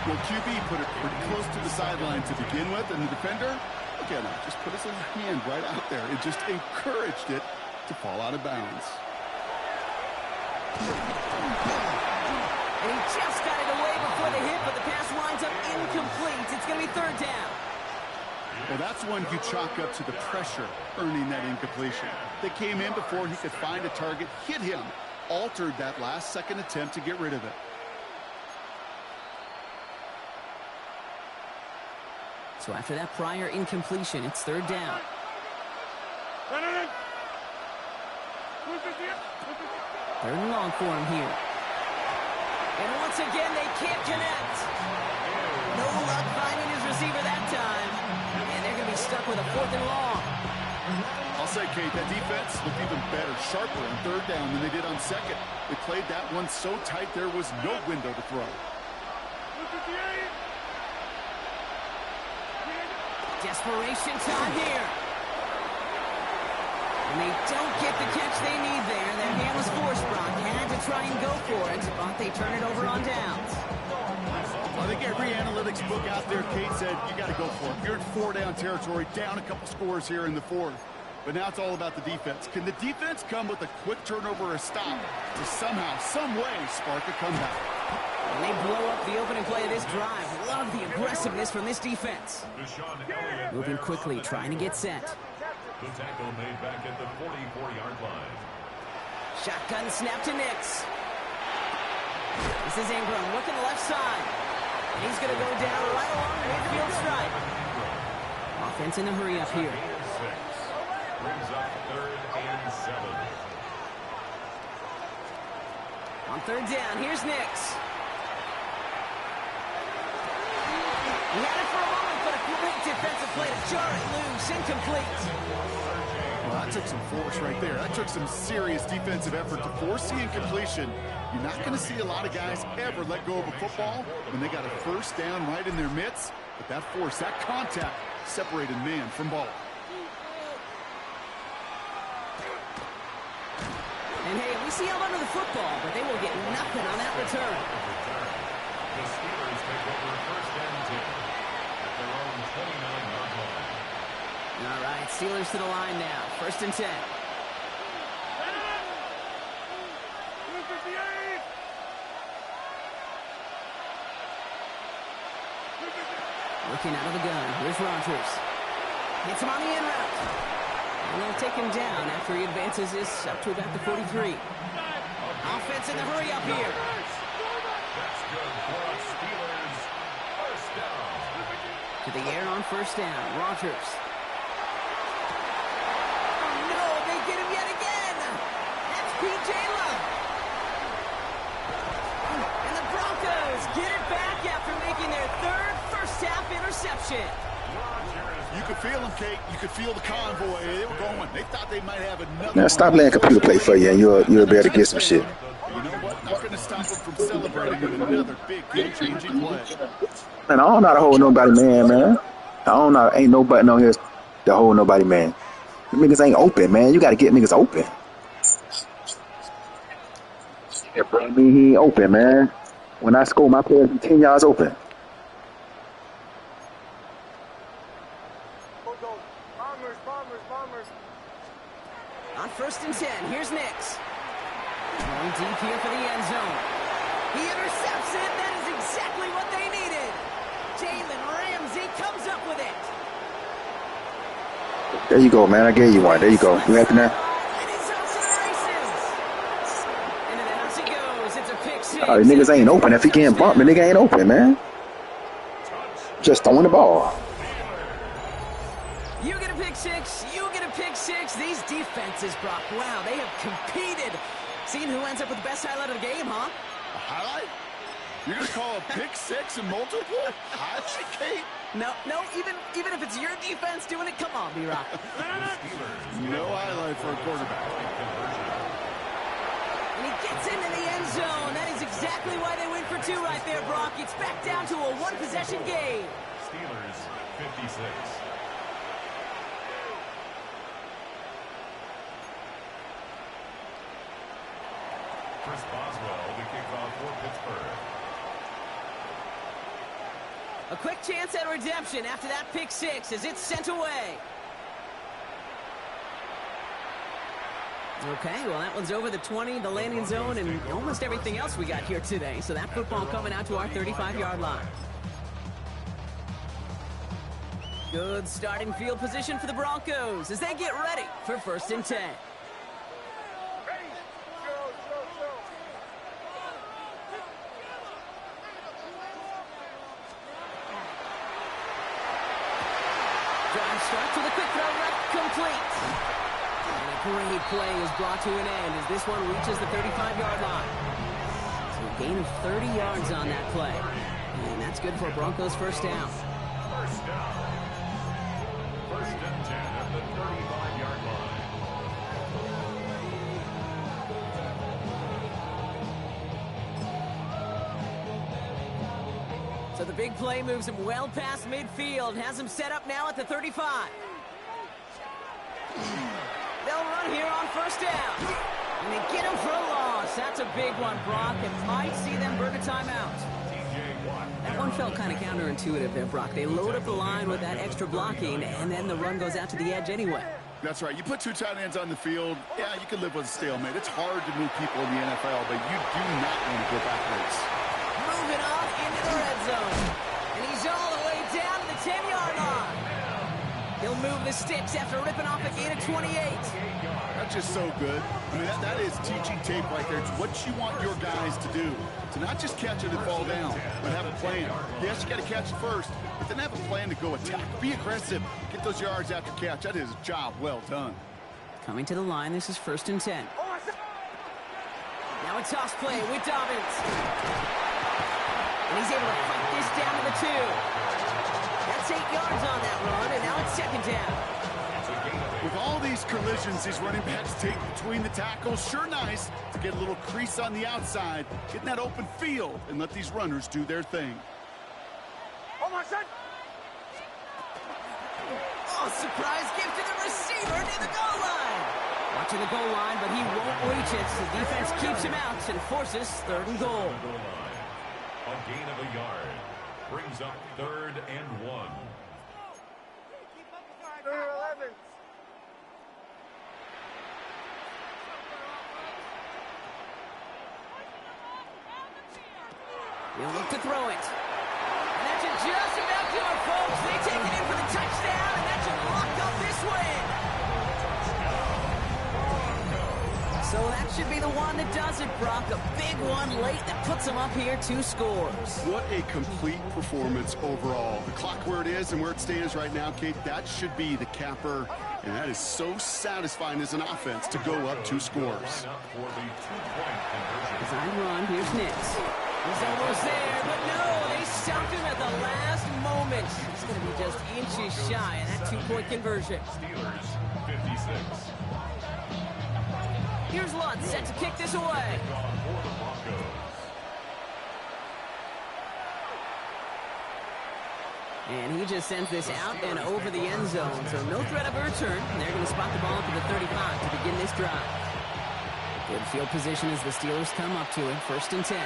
Well, QB put it pretty close to the sideline to begin with, and the defender, look at him, just put his little hand right out there. It just encouraged it to fall out of bounds. And he just got it away before the hit, but the pass winds up incomplete. It's going to be third down. Well, that's one you chalk up to the pressure earning that incompletion. They came in before he could find a target, hit him, altered that last-second attempt to get rid of it. So after that prior incompletion, it's third down. Third and long for him here. And once again, they can't connect. No luck finding his receiver that time. And they're going to be stuck with a fourth and long. I'll say, Kate, that defense looked even better, sharper on third down than they did on second. They played that one so tight there was no window to throw. Desperation time here. And they don't get the catch they need there. Their hand was forced, Brock. Had to try and go for it, but they turn it over on downs. I think every analytics book out there, Kate, said you got to go for it. You're in four-down territory, down a couple scores here in the fourth. But now it's all about the defense. Can the defense come with a quick turnover or a stop to somehow, some way, spark a comeback? And they blow up the opening play of this drive. Love the aggressiveness from this defense. Moving quickly, trying to get set. The tackle made back at the 44-yard line. Shotgun snap to Nix. This is Ingram looking left side. He's going to go down right along the midfield stripe. Offense in the hurry up here. Brings up third and 7. On third down, here's Nix. He had it for a moment, but a great defensive play to jar it loose. Incomplete. Well, that took some force right there. That took some serious defensive effort to force the incompletion. You're not going to see a lot of guys ever let go of a football when they got a first down right in their midst. But that force, that contact, separated man from ball. And hey, we see held onto the football, but they will get nothing on that return. The Steelers take over first and 10 at their own 29-yard line. All right, Steelers to the line now. First and 10. Looking out of the gun. Here's Rodgers. Hits him on the in route. And they'll take him down after he advances this up to about the 43. Offense in the hurry up here. That's good for us Steelers. First down. To the air on first down. Rodgers. Oh, no, they get him yet again. That's P.J. Love. And the Broncos get it back after making their third first-half interception. You could feel them, Kate. You could feel the convoy. They were going. They thought they might have another. Now stop letting computer play for you, and you'll be able to get some shit. You know what? Not going to stop them from celebrating with another big game-changing play. Man, I don't know how to hold nobody, man. I don't know. Ain't no button on here to hold nobody, man. The niggas ain't open, man. You got to get niggas open. Yeah, bro, me, he ain't open, man. When I score, my players be 10 yards open. On first and 10, here's Nix. Going deep here for the end zone. He intercepts it. That is exactly what they needed. Jalen Ramsey comes up with it. There you go, man. I gave you one. There you go. You happy now? And he's off to the races. Into the house he goes. It's a pick six. Oh, the niggas ain't open. If he can't bump, the nigga ain't open, man. Just throwing the ball. You get a pick six. You get a pick six. These defenses, Brock, wow, they have competed. Seeing who ends up with the best highlight of the game, huh? A highlight? You're going to call a pick six and multiple? Highlight, Kate? No, even if it's your defense doing it, come on, B-Rock. No highlight for a quarterback. And he gets into the end zone. That is exactly why they went for two right there, Brock. It's back down to a one-possession game. Steelers 56. Chris Boswell to kick off for Pittsburgh. A quick chance at redemption after that pick six as it's sent away. Okay, well, that one's over the 20, the landing zone, and almost everything else we got here today. So that football coming out to our 35-yard line. Good starting field position for the Broncos as they get ready for first and 10. Drive starts with a quick throw left, complete. And a great play is brought to an end as this one reaches the 35-yard line. So a gain of 30 yards on that play. And that's good for a Broncos first down. First down. First and 10 at the 35-yard line. So the big play moves him well past midfield, has him set up now at the 35. They'll run here on first down. And they get him for a loss. That's a big one, Brock. It might see them burn a timeout. That one felt kind of counterintuitive there, Brock. They load up the line with that extra blocking, and then the run goes out to the edge anyway. That's right. You put two tight ends on the field, yeah, you can live with a stalemate. It's hard to move people in the NFL, but you do not want to go backwards. Moving on into the red zone. And he's all the way down to the 10-yard line. He'll move the sticks after ripping off a gain of 28. That's just so good. I mean, that is teaching tape right there. It's what you want your guys to do. To not just catch it and fall down, but have a plan. Yes, you got to catch it first, but then have a plan to go attack. Be aggressive. Get those yards after catch. That is a job well done. Coming to the line, this is first and 10. Now a toss play with Dobbins. And he's able to fight this down to the 2. That's 8 yards on that run, and now it's second down. With all these collisions these running backs take between the tackles, sure nice to get a little crease on the outside, get in that open field, and let these runners do their thing. Oh, surprise gift to the receiver near the goal line. Watching the goal line, but he won't reach it. The defense keeps him out and forces third and goal. A gain of a yard. Brings up 3rd and 1. 3rd and 11. He'll look to throw it. And that should just about do it, folks. They take it in for the touchdown, and that should lock up this win. So that should be the one that does it, Brock. A big one late that puts them up here 2 scores. What a complete performance overall. The clock where it is and where it stands right now, Kate, that should be the capper. And that is so satisfying as an offense to go up 2 scores. Design run, here's Nix. He's almost there, but no, they stopped him at the last moment. He's going to be just inches shy of that 2-point conversion. Steelers 56. Here's Lutz set to kick this away. And he just sends this out and over the end zone. So no threat of a return. They're going to spot the ball to the 35 to begin this drive. Good field position as the Steelers come up to it. 1st and 10.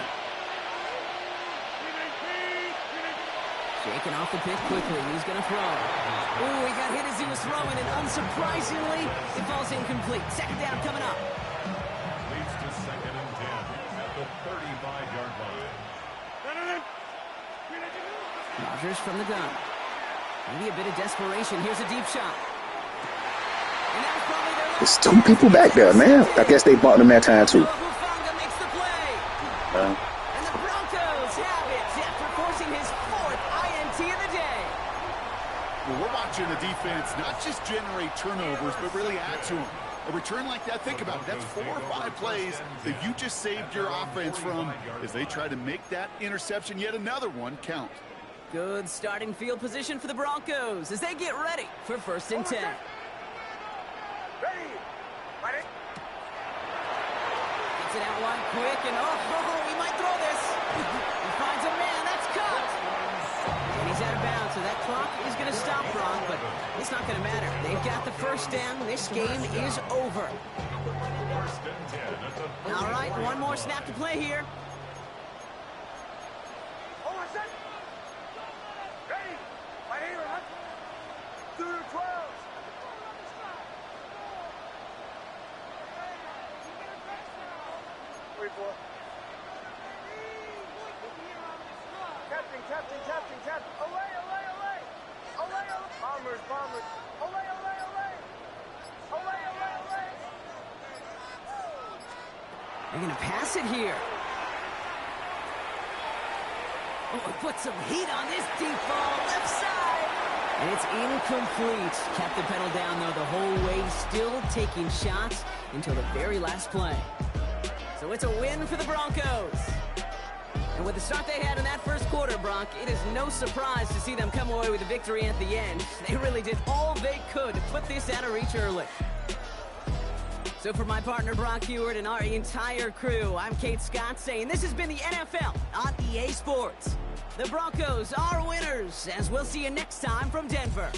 Shaking off the pick quickly. He's going to throw. Ooh, he got hit as he was throwing, and unsurprisingly, it falls incomplete. 2nd down coming up. Leads to 2nd and 10 at the 35-yard line. Rodgers from the gun. Maybe a bit of desperation. Here's a deep shot. And that was probably their last. There's 2 people back there, man. I guess they bought them that time, too. Hufanga makes the play. And the Broncos have it after forcing his 4th INT of the day. Well, we're watching the defense not just generate turnovers, but really add to them. A return like that, think about it, that's 4 or 5 plays that you just saved your offense from as they try to make that interception, yet another one, count. Good starting field position for the Broncos as they get ready for 1st and 10. Ready. Ready. Gets it out wide quick, and he might throw this. He finds a man, that's caught. And he's out of bounds, so that clock is going to stop, Brock, but it's not going to matter. They've got the 1st down. This game is over. 1st and 10 at the All right, one more snap to play here. Hold on, set. Ready. Right here, huh? 2 to 12. Wait for it. Captain. Olay. Bombers. Olay. They're going to pass it here. Oh, put some heat on this deep ball, left side. And it's incomplete. Kept the pedal down, though, the whole way, still taking shots until the very last play. So it's a win for the Broncos. And with the start they had in that 1st quarter, Brock, it is no surprise to see them come away with a victory at the end. They really did all they could to put this out of reach early. So for my partner, Brock Hewitt, and our entire crew, I'm Kate Scott saying this has been the NFL on EA Sports. The Broncos are winners, as we'll see you next time from Denver.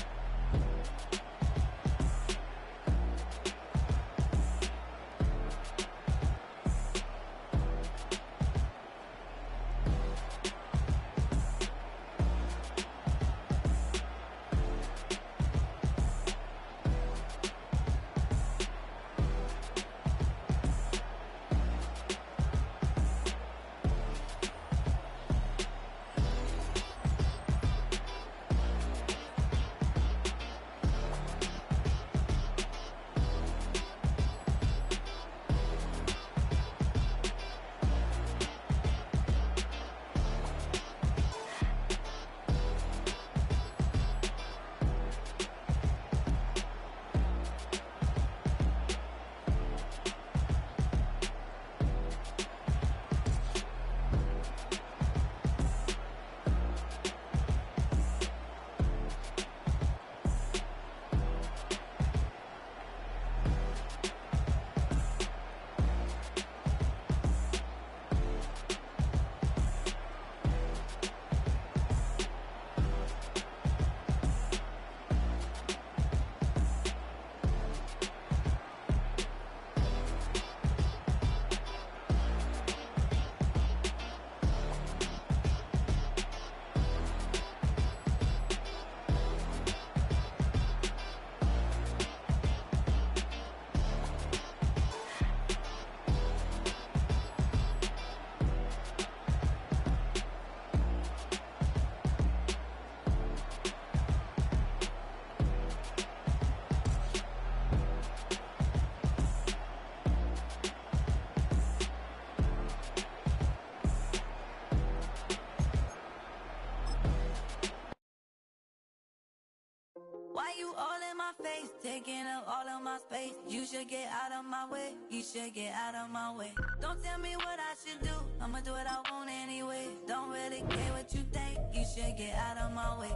my face, taking up all of my space. You should get out of my way. You should get out of my way. Don't tell me what I should do. I'ma do what I want anyway. Don't really care what you think. You should get out of my way.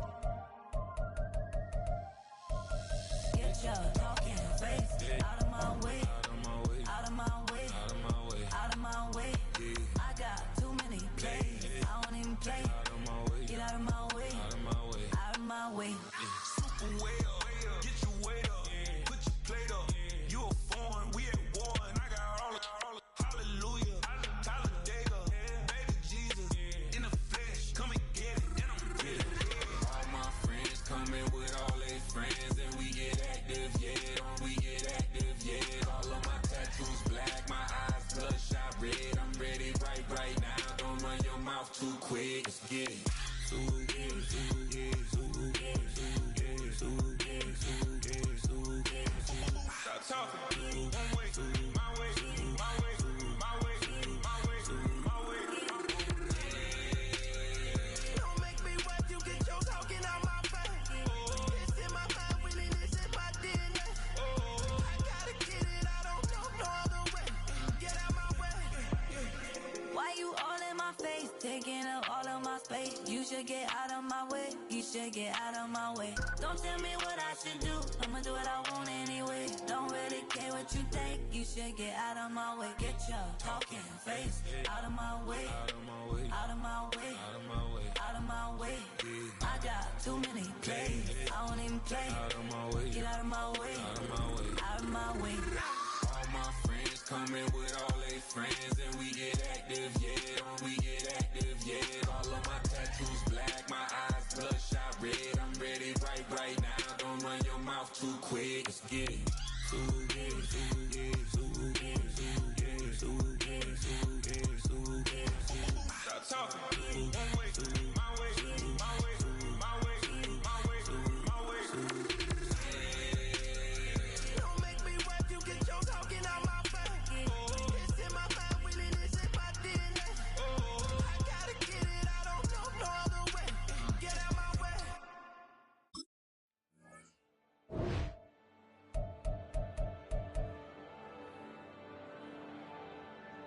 Get your talking face out of my way. Out of my way. Out of my way. Out of my way. I got too many plays. I don't even play. Get out of my way. Out of my way. Out of my way. Super way up. Get your weight up. Put your plate up. You a foreign. We at war. And I got all the hallelujah. Talladega. Baby Jesus. In the flesh. Come and get it. And I'm get it. All my friends coming with all their friends. And we get active, yeah. We get active, yeah. All of my tattoos black. My eyes bloodshot red. I'm ready right now. Don't run your mouth too quick. Let's get it. Stop talking. One way, my way, my way, my way, my way, my way. Don't make me wet. You get your talking out my face. It's in my mind, winning this in my DNA. I gotta get it. I don't know no other way. Get out my way. Why you all in my face, taking up all of my space? You should get out of my way. You should get out of my way. Don't tell me what I should do. I'ma do what I want anyway. Don't really care what you think. You should get out of my way. Get your talking face out of my way. Out of my way. Out of my way. Out of my way. Out of my way. I got too many plays. I don't even play. Out of my way. Get out of my way. Out of my way. Out of my way. All my friends coming with all their friends, and we get active, yeah. We get active, yeah. All of my tattoos black, my eyes bloodshot red. I'm ready right now. Don't run your mouth too quick. Let's get it.